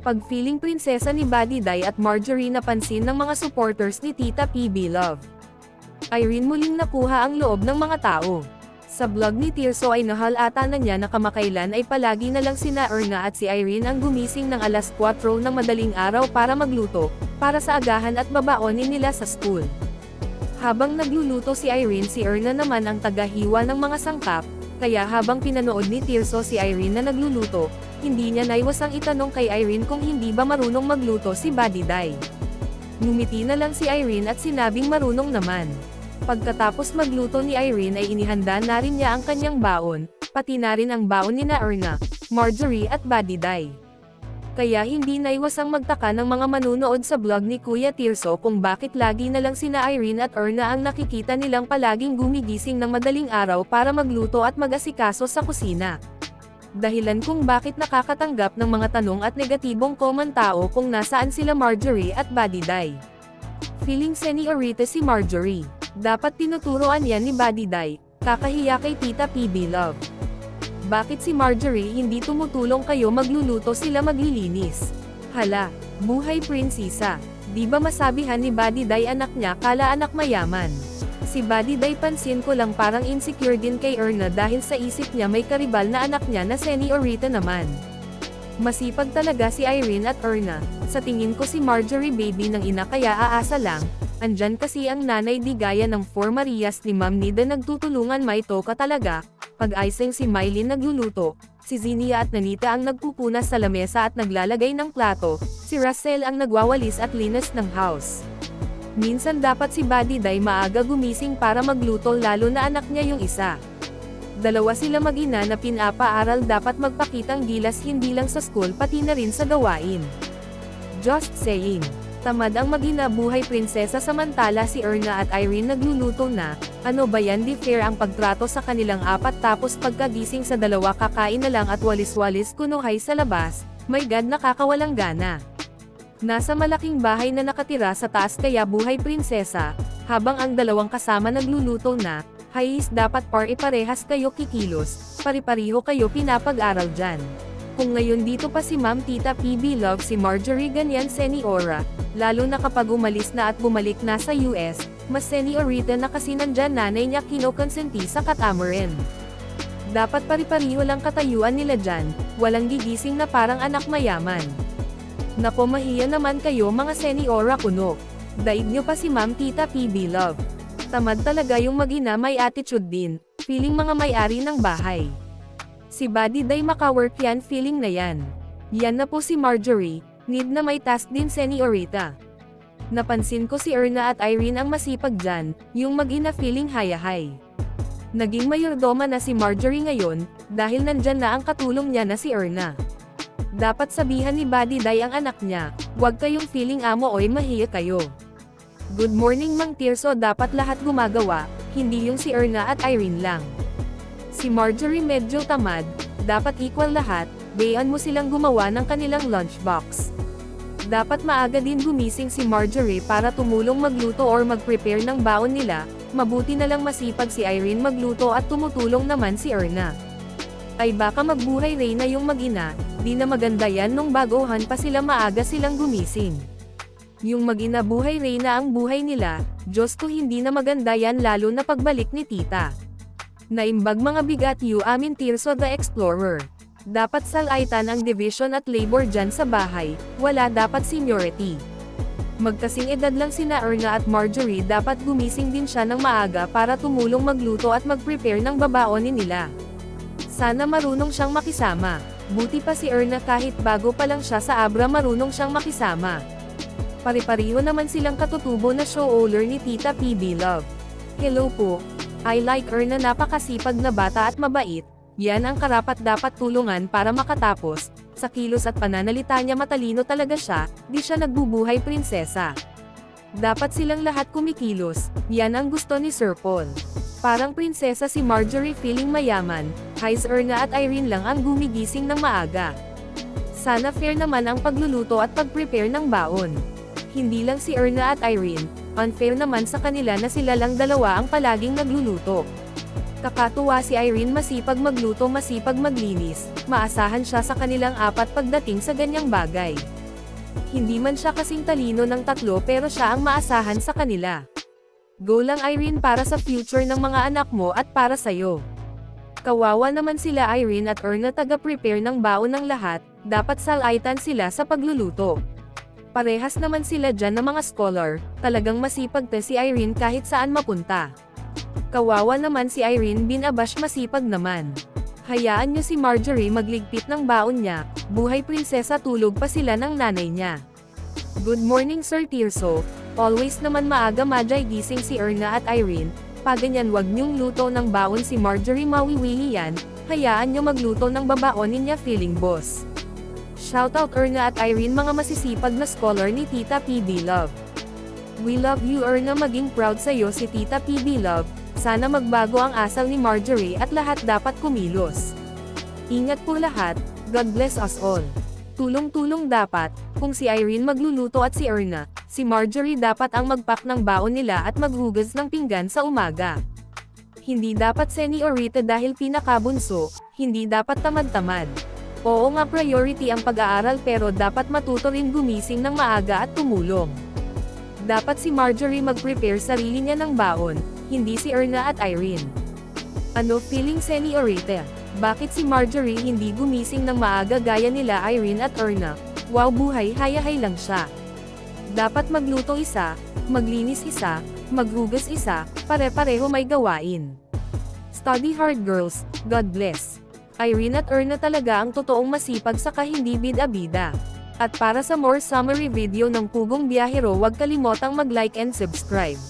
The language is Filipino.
Pag-feeling prinsesa ni Badiday at Marjorie napansin ng mga supporters ni Tita PB Love. Irene muling nakuha ang loob ng mga tao. Sa vlog ni Tirso ay nahalata na niya na kamakailan ay palagi na lang sina Erna at si Irene ang gumising ng alas 4 ng madaling araw para magluto, para sa agahan at babaonin nila sa school. Habang nagluluto si Irene, si Erna naman ang tagahiwa ng mga sangkap, kaya habang pinanood ni Tirso si Irene na nagluluto, hindi niya naiwasang itanong kay Irene kung hindi ba marunong magluto si Badiday. Ngumiti na lang si Irene at sinabing marunong naman. Pagkatapos magluto ni Irene ay inihanda na rin niya ang kanyang baon, pati na rin ang baon nina Erna, Marjorie at Badiday. Kaya hindi naiwasang magtaka ng mga manunood sa vlog ni Kuya Tirso kung bakit lagi na lang sina Irene at Erna ang nakikita nilang palaging gumigising ng madaling araw para magluto at mag-asikaso sa kusina. Dahilan kung bakit nakakatanggap ng mga tanong at negatibong kommentao kung nasaan sila Marjorie at Badiday. Feeling seniorita si Marjorie. Dapat tinuturoan yan ni Badiday, kakahiya kay Tita PB Love. Bakit si Marjorie hindi tumutulong kayo magluluto sila maglilinis? Hala, buhay prinsesa. Di ba masabihan ni Badiday anak niya kala anak mayaman? Si Badiday pansin ko lang parang insecure din kay Erna dahil sa isip niya may karibal na anak niya na seniorita naman. Masipag talaga si Irene at Erna. Sa tingin ko si Marjorie baby ng ina kaya aasa lang. Andyan kasi ang nanay di gaya ng 4 Marias ni Ma'am Nida nagtutulungan may toka talaga. Pag-icing si Mylene nagluluto, si Zinia at Nanita ang nagpupunas sa lamesa at naglalagay ng plato, si Russell ang nagwawalis at linis ng house. Minsan dapat si Badiday maaga gumising para magluto lalo na anak niya yung isa. Dalawa sila mag-ina na pinapaaral dapat magpakitang gilas hindi lang sa school pati na rin sa gawain. Just saying. Tamad ang mag-ina buhay prinsesa samantala si Erna at Irene nagluluto na, ano ba yan di fair ang pagtrato sa kanilang apat tapos pagkagising sa dalawa kakain na lang at walis-walis kunuhay sa labas, my God nakakawalang gana. Nasa malaking bahay na nakatira sa taas kaya buhay prinsesa, habang ang dalawang kasama nagluluto na, hayis dapat pare-parehas kayo kikilos, pari-pariho kayo pinapag-aral dyan. Kung ngayon dito pa si Ma'am Tita PB Love si Marjorie ganyan seniora, lalo na kapag umalis na at bumalik na sa US, mas seniorita na kasi nandyan nanay niya kinokonsenti sa katamarin. Dapat pari-pariho lang katayuan nila dyan, walang gigising na parang anak mayaman. Nako mahiya naman kayo mga seniora kuno. Daig nyo pa si Ma'am Tita PB Love. Tamad talaga yung mag-ina may attitude din, feeling mga may-ari ng bahay. Si Badiday makawork yan feeling na yan. Yan na po si Marjorie, need na may task din seniorita. Napansin ko si Erna at Irene ang masipag dyan, yung mag-ina feeling hayahay. Naging mayordoma na si Marjorie ngayon, dahil nandyan na ang katulong niya na si Erna. Dapat sabihan ni Badiday ang anak niya, huwag kayong feeling amo oy mahiya kayo. Good morning Mang Tirso dapat lahat gumagawa, hindi yung si Erna at Irene lang. Si Marjorie medyo tamad, dapat equal lahat, bayan mo silang gumawa ng kanilang lunchbox. Dapat maaga din gumising si Marjorie para tumulong magluto or mag-prepare ng baon nila, mabuti na lang masipag si Irene magluto at tumutulong naman si Erna. Ay baka magbuhay Reyna yung mag-ina, di na maganda yan nung baguhan pa sila maaga silang gumising. Yung mag-ina buhay Reyna ang buhay nila, Diyos ko hindi na maganda yan lalo na pagbalik ni tita. Naimbag mga bigat yu amin Tirso the Explorer. Dapat salaitan ang division at labor dyan sa bahay, wala dapat seniority. Magkasing edad lang sina Erna at Marjorie dapat gumising din siya ng maaga para tumulong magluto at mag-prepare ng babaonin nila. Sana marunong siyang makisama. Buti pa si Erna kahit bago pa lang siya sa Abra marunong siyang makisama. Pari-pariho naman silang katutubo na show owner ni Tita PB Love. Hello po. I like Erna napakasipag na bata at mabait, yan ang karapat dapat tulungan para makatapos, sa kilos at pananalita niya matalino talaga siya, di siya nagbubuhay prinsesa. Dapat silang lahat kumikilos, yan ang gusto ni Sir Paul. Parang prinsesa si Marjorie feeling mayaman, Hais Erna at Irene lang ang gumigising ng maaga. Sana fair naman ang pagluluto at pag-prepare ng baon. Hindi lang si Erna at Irene, unfair naman sa kanila na sila lang dalawa ang palaging nagluluto. Kakatuwa si Irene, masipag magluto, masipag maglinis, maasahan siya sa kanilang apat pagdating sa ganyang bagay. Hindi man siya kasing talino ng tatlo pero siya ang maasahan sa kanila. Go lang Irene para sa future ng mga anak mo at para sa'yo. Kawawa naman sila Irene at Erna, taga-prepare ng baon ng lahat, dapat salaitan sila sa pagluluto. Parehas naman sila dyan ng mga scholar, talagang masipag si Irene kahit saan mapunta. Kawawa naman si Irene, binabash, masipag naman. Hayaan nyo si Marjorie magligpit ng baon niya, buhay prinsesa, tulog pa sila ng nanay niya. Good morning Sir Tirso, always naman maaga majay gising si Erna at Irene, paganyan wag nyong luto ng baon si Marjorie, mawiwili yan, hayaan nyo magluto ng babaonin niya, feeling boss. Shoutout Erna at Irene, mga masisipag na scholar ni Tita PB Love. We love you Erna, maging proud sa'yo si Tita PB Love. Sana magbago ang asal ni Marjorie at lahat dapat kumilos. Ingat po lahat, God bless us all. Tulong-tulong dapat, kung si Irene magluluto at si Erna, si Marjorie dapat ang magpack ng baon nila at maghugas ng pinggan sa umaga. Hindi dapat seniorita dahil pinakabunso, hindi dapat tamad-tamad. Oo nga, priority ang pag-aaral pero dapat matuto rin gumising ng maaga at tumulong. Dapat si Marjorie mag-prepare sarili niya ng baon, hindi si Erna at Irene. Ano feeling seniorita? Bakit si Marjorie hindi gumising ng maaga gaya nila Irene at Erna? Wow, buhay hayahay lang siya. Dapat magluto isa, maglinis isa, maghugas isa, pare-pareho may gawain. Study hard girls, God bless. Irene at Erna talaga ang totoong masipag saka hindi bida-bida. At para sa more summary video ng Pugong Biyahero, huwag kalimotang mag-like and subscribe.